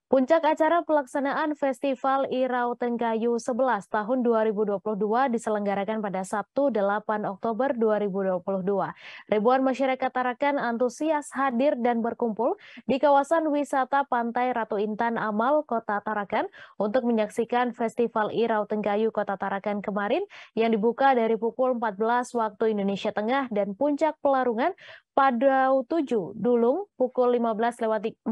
Puncak acara pelaksanaan Festival Irau Tenggayu 11 tahun 2022 diselenggarakan pada Sabtu 8 Oktober 2022. Ribuan masyarakat Tarakan antusias hadir dan berkumpul di kawasan wisata Pantai Ratu Intan Amal, Kota Tarakan untuk menyaksikan Festival Irau Tenggayu Kota Tarakan kemarin yang dibuka dari pukul 14 waktu Indonesia Tengah dan puncak pelarungan pada 7 Dulung pukul 15.40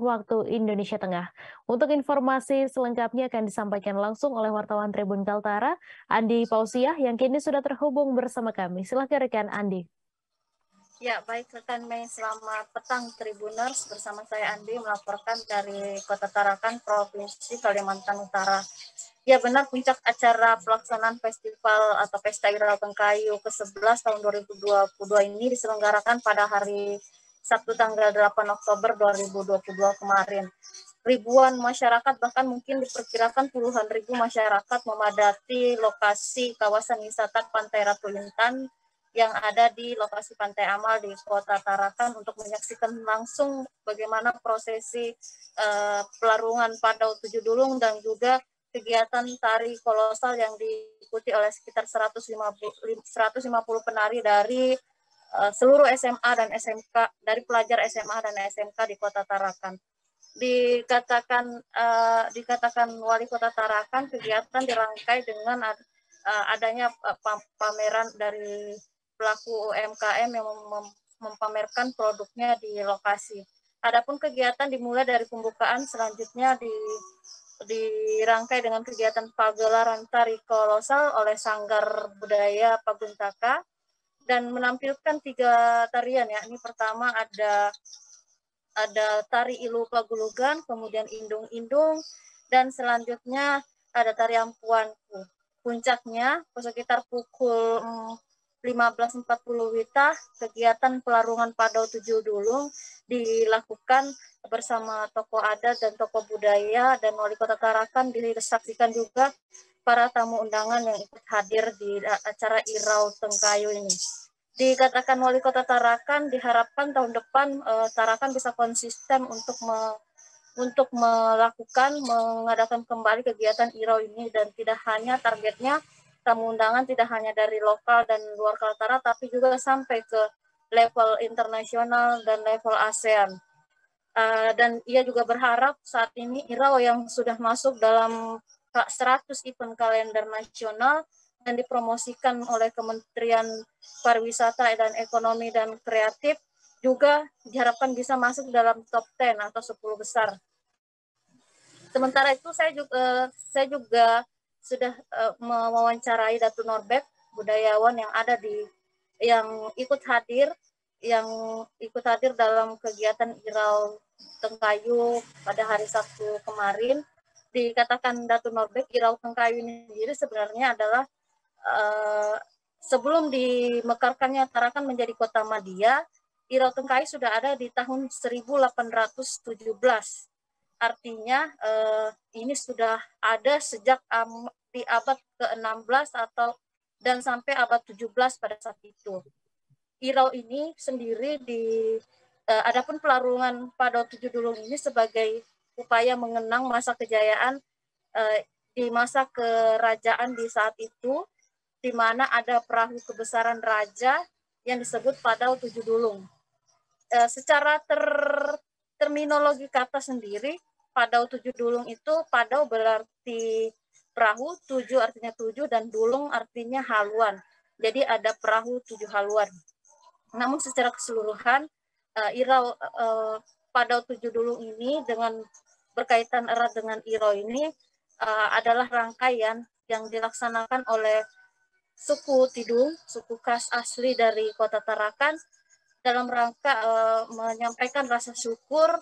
waktu Indonesia Tengah. Untuk informasi selengkapnya akan disampaikan langsung oleh wartawan Tribun Kaltara, Andi Pausiah, yang kini sudah terhubung bersama kami. Silakan rekan Andi. Ya, baik rekan Mei, selamat petang Tribuners. Bersama saya Andi melaporkan dari Kota Tarakan, Provinsi Kalimantan Utara. Ya benar, puncak acara pelaksanaan festival atau Pesta Irau Tengkayu ke-11 tahun 2022 ini diselenggarakan pada hari Sabtu tanggal 8 Oktober 2022 kemarin. Ribuan masyarakat, bahkan mungkin diperkirakan puluhan ribu masyarakat memadati lokasi kawasan wisata Pantai Ratu Intan yang ada di lokasi Pantai Amal di Kota Tarakan untuk menyaksikan langsung bagaimana prosesi pelarungan Padau Tujuh Dulung dan juga kegiatan tari kolosal yang diikuti oleh sekitar 150 penari dari seluruh SMA dan SMK, dari pelajar SMA dan SMK di Kota Tarakan. Dikatakan Wali Kota Tarakan, kegiatan dirangkai dengan adanya pameran dari pelaku UMKM yang mempamerkan produknya di lokasi. Adapun kegiatan dimulai dari pembukaan, selanjutnya dirangkai dengan kegiatan pagelaran tari kolosal oleh Sanggar Budaya Paguntaka dan menampilkan 3 tarian ya. Ini pertama ada tari Ilu Pagulugan, kemudian Indung-Indung, dan selanjutnya ada tari Ampuanku. Puncaknya sekitar pukul 15.40 WITA, kegiatan pelarungan Padau Tujuh Dulung dilakukan bersama tokoh adat dan tokoh budaya, dan Wali Kota Tarakan disaksikan juga para tamu undangan yang ikut hadir di acara Irau Tengkayu ini. Dikatakan Wali Kota Tarakan, diharapkan tahun depan Tarakan bisa konsisten untuk mengadakan kembali kegiatan Irau ini, dan tidak hanya targetnya tamu undangan tidak hanya dari lokal dan luar Kaltara, tapi juga sampai ke level internasional dan level ASEAN. Dan ia juga berharap saat ini Irau yang sudah masuk dalam 100 event kalender nasional dan dipromosikan oleh Kementerian Pariwisata dan Ekonomi dan Kreatif juga diharapkan bisa masuk dalam top 10 atau 10 besar. Sementara itu saya juga sudah mewawancarai Datu Norbek, budayawan yang ikut hadir dalam kegiatan Irau Tengkayu pada hari Sabtu kemarin. Dikatakan Datu Norbek, Irau Tengkayu ini sendiri sebenarnya adalah sebelum dimekarkannya Tarakan menjadi kota Madia, Irau Tengkayu sudah ada di tahun 1817. Artinya ini sudah ada sejak di abad ke-16 dan sampai abad 17 pada saat itu. Irau ini sendiri adapun pelarungan Padau Tujuh Dulung ini sebagai upaya mengenang masa kejayaan di masa kerajaan di saat itu, di mana ada perahu kebesaran raja yang disebut Padau Tujuh Dulung. Secara terminologi kata sendiri, Padau Tujuh Dulung itu, Padau berarti perahu, tujuh artinya 7, dan dulung artinya haluan. Jadi ada perahu 7 haluan. Namun secara keseluruhan, Irau Padau Tujuh Dulung ini dengan berkaitan erat dengan Irau ini adalah rangkaian yang dilaksanakan oleh suku Tidung, suku khas asli dari Kota Tarakan, dalam rangka menyampaikan rasa syukur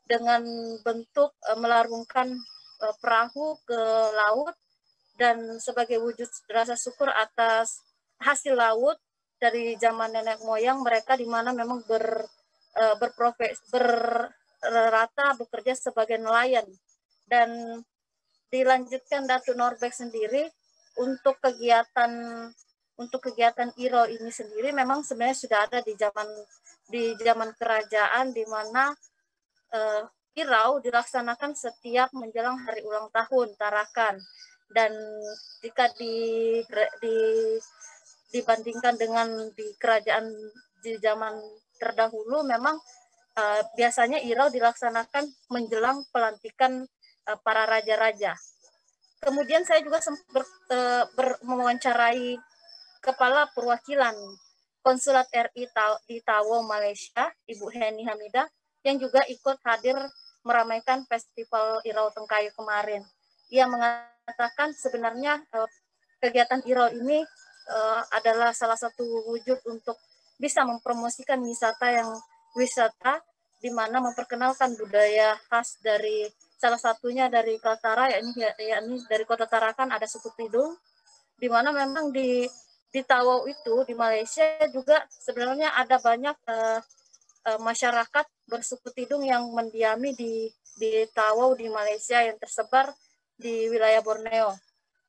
dengan bentuk melarungkan perahu ke laut, dan sebagai wujud rasa syukur atas hasil laut dari zaman nenek moyang mereka, di mana memang berrata bekerja sebagai nelayan. Dan dilanjutkan Datu Norbek sendiri untuk kegiatan Irau ini sendiri memang sebenarnya sudah ada di zaman kerajaan, di mana Irau dilaksanakan setiap menjelang hari ulang tahun Tarakan, dan jika dibandingkan dengan di kerajaan di zaman terdahulu, memang biasanya Irau dilaksanakan menjelang pelantikan para raja-raja. Kemudian saya juga mewawancarai Kepala Perwakilan Konsulat RI di Tawau, Malaysia, Ibu Heni Hamidah, yang juga ikut hadir meramaikan Festival Irau Tengkayu kemarin. Ia mengatakan sebenarnya kegiatan Irau ini adalah salah satu wujud untuk bisa mempromosikan wisata di mana memperkenalkan budaya khas dari salah satunya dari Kaltara, yakni dari Kota Tarakan ada suku Tidung, di mana memang di Tawau itu di Malaysia juga sebenarnya ada banyak masyarakat bersuku Tidung yang mendiami di Tawau di Malaysia yang tersebar di wilayah Borneo,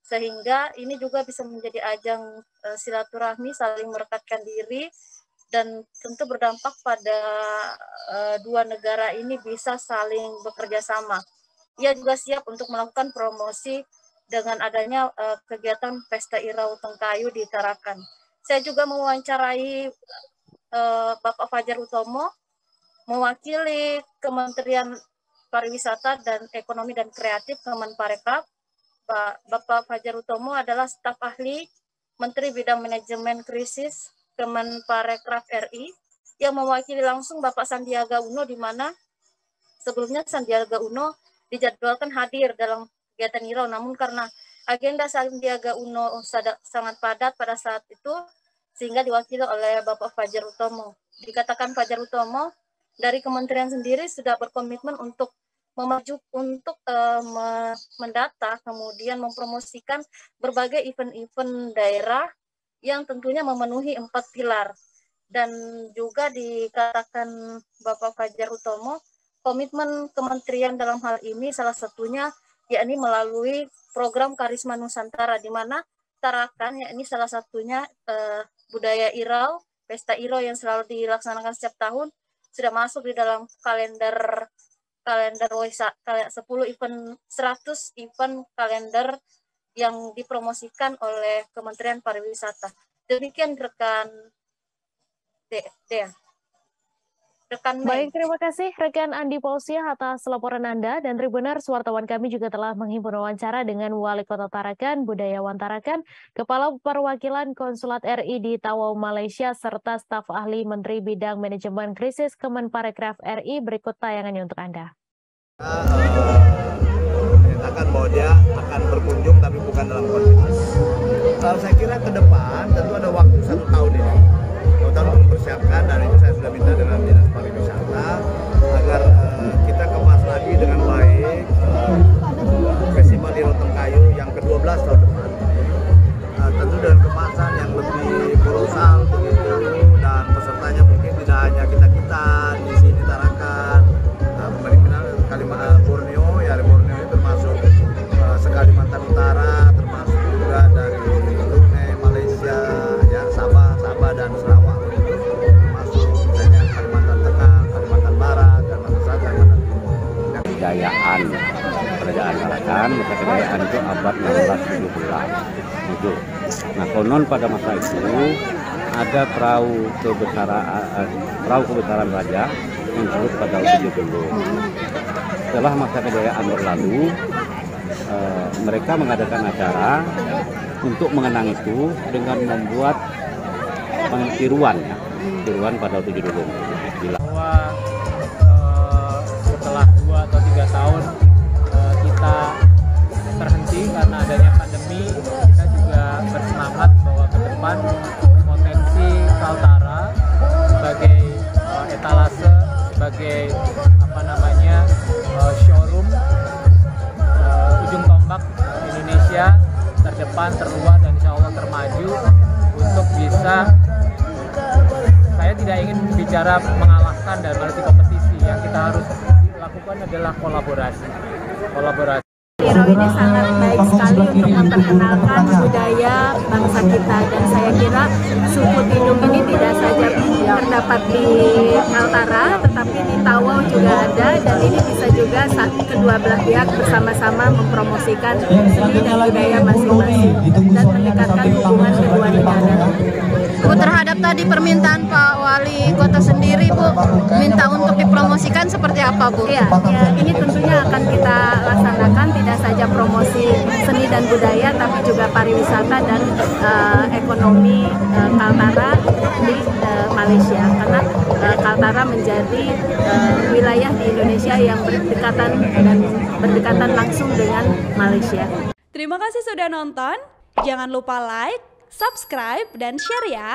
sehingga ini juga bisa menjadi ajang silaturahmi, saling merekatkan diri, dan tentu berdampak pada dua negara ini bisa saling bekerja sama. Ia juga siap untuk melakukan promosi dengan adanya kegiatan Pesta Irau Tengkayu di Tarakan. Saya juga mewawancarai Bapak Fajar Utomo, mewakili Kementerian Pariwisata dan Ekonomi dan Kreatif Kemenparekraf. Bapak Fajar Utomo adalah staf ahli Menteri Bidang Manajemen Krisis Kemenparekraf RI yang mewakili langsung Bapak Sandiaga Uno, di mana sebelumnya Sandiaga Uno dijadwalkan hadir dalam kegiatan Irau, namun karena agenda Sandiaga Uno sangat padat pada saat itu, sehingga diwakili oleh Bapak Fajar Utomo. Dikatakan Fajar Utomo dari kementerian sendiri sudah berkomitmen untuk mendata, kemudian mempromosikan berbagai event-event daerah yang tentunya memenuhi 4 pilar. Dan juga dikatakan Bapak Fajar Utomo, komitmen kementerian dalam hal ini salah satunya yakni melalui program Karisma Nusantara, di mana Tarakan yakni salah satunya budaya Irau, Pesta Irau yang selalu dilaksanakan setiap tahun, sudah masuk di dalam kalender 10 event, 100 event kalender yang dipromosikan oleh Kementerian Pariwisata. Demikian rekan Dea. Baik, terima kasih rekan Andi Pausiah atas laporan Anda, dan Tribuners, wartawan kami juga telah menghimpun wawancara dengan Wali Kota Tarakan, Budayawan Tarakan, Kepala Perwakilan Konsulat RI di Tawau, Malaysia, serta staf ahli Menteri Bidang Manajemen Krisis Kemenparekraf RI. Berikut tayangannya untuk Anda. Menyatakan bahwa dia akan berkunjung tapi bukan dalam kondisi. Saya kira ke depan tentu ada waktu 1 tahun ini. 1 tahun untuk mempersiapkan, dan itu saya sudah minta dengan Dinas Pariwisata agar kita kemas lagi dengan baik Festival Irau Tengkayu yang ke-12 tahun depan. Tentu dengan kemasan yang lebih kolosal begitu, dan pesertanya mungkin tidak hanya kita di sini Tarakan, Kalimantan, Borneo, ya Borneo itu termasuk se-Kalimantan Utara, termasuk juga dari Brunei, Malaysia, ya Sabah dan Sarawak, termasuk misalnya Kalimantan Tengah, Kalimantan Barat, Kalimantan Selatan, Kalimantan Timur. Kebudayaan kerajaan Tarakan, masa kebudayaan itu abad 16-17. Nah, konon pada masa itu ada perahu kebesaran raja yang disebut pada waktu itu. Setelah masa kejayaan berlalu, mereka mengadakan acara untuk mengenang itu dengan membuat tiruan pada waktu itu dulu. Bahwa setelah 2 atau 3 tahun kita terhenti karena adanya pandemi, kita juga bersemangat bahwa ke depan potensi Kaltara sebagai etalase, sebagai showroom ujung tombak Indonesia terdepan, terluar, dan insya Allah termaju untuk bisa, saya tidak ingin bicara mengalahkan dan berarti kompetisi, yang kita harus lakukan adalah kolaborasi. Irau ini sangat baik sekali untuk memperkenalkan budaya bangsa kita, dan saya kira suku Tidung ini tidak saja terdapat di Kaltara, tetapi tapi di Tawau juga ada, dan ini bisa juga kedua belah pihak bersama-sama mempromosikan seni dan budaya masing-masing dan meningkatkan hubungan kedua negara. Bu, terhadap tadi permintaan Pak Wali Kota sendiri, Bu, minta untuk dipromosikan seperti apa, Bu? Ya, ini tentunya akan kita laksanakan tidak saja promosi seni dan budaya, tapi juga pariwisata dan ekonomi Kaltara di Malaysia, karena Kaltara menjadi wilayah di Indonesia yang berdekatan langsung dengan Malaysia. Terima kasih sudah nonton. Jangan lupa like, subscribe, dan share ya.